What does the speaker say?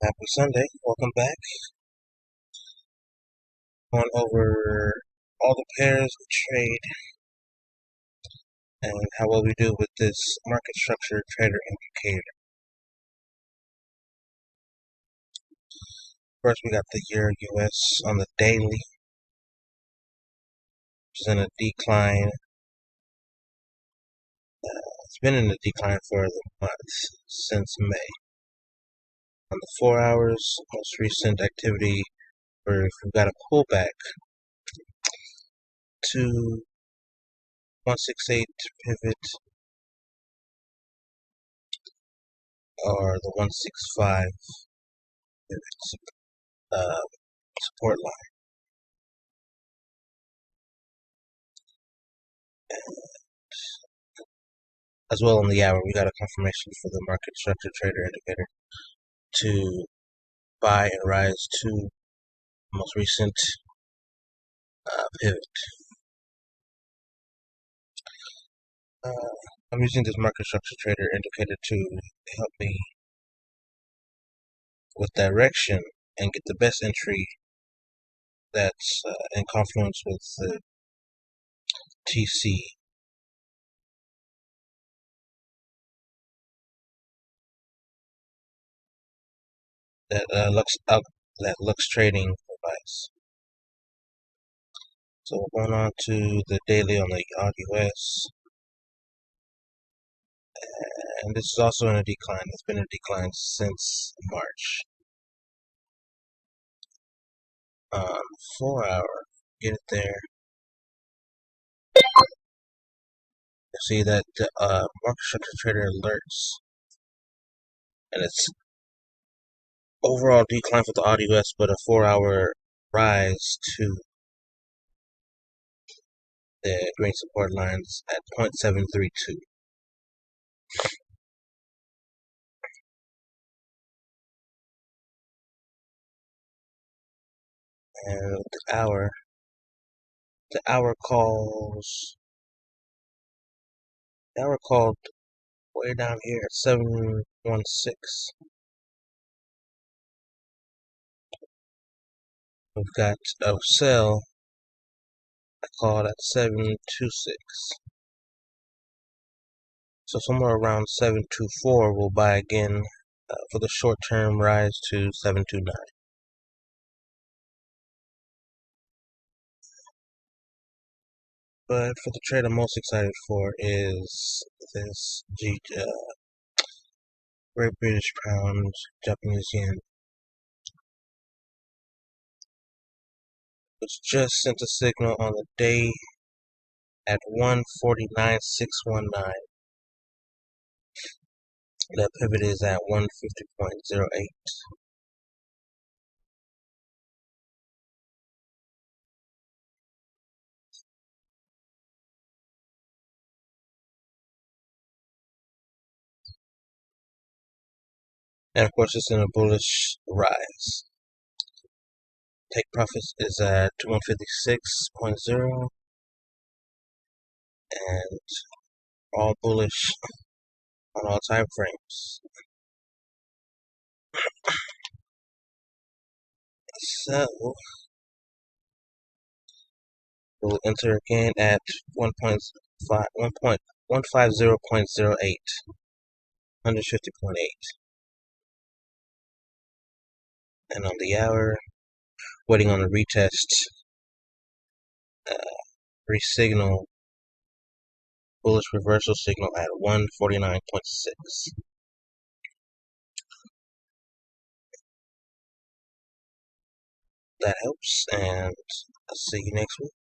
Happy Sunday. Welcome back. Going over all the pairs we trade and how well we do with this market structure trader indicator. First, we got the Euro US on the daily, which is in a decline. It's been in a decline for the month since May. On the 4 hours, most recent activity, where we've got a pullback to 168 pivot or the 165 pivot support line. As well on the hour, we got a confirmation for the market structure trader indicator to buy and rise to the most recent pivot. I'm using this market structure trader indicator to help me with direction and get the best entry that's in confluence with the TC. That Lux Trading provides. So we're going on to the daily on the AUD US, and this is also in a decline. It's been in a decline since March. 4 hour, get it there. You see that the market structure trader alerts, and it's overall decline for the AUD US, but a 4 hour rise to the green support lines at 0.732. And the hour called way down here at 716. We've got a sell I called at 726. So somewhere around 724 we'll buy again for the short term rise to 729. But for the trade I'm most excited for is this Great British Pound, Japanese Yen, which just sent a signal on the day at 149.619. The pivot is at 150.08. And of course it's in a bullish rise. Take profits is at 156.0 and all bullish on all time frames. So we'll enter again at 150.08, 150.8. And on the hour, waiting on the retest, re-signal, bullish reversal signal at 149.6. That helps, and I'll see you next week.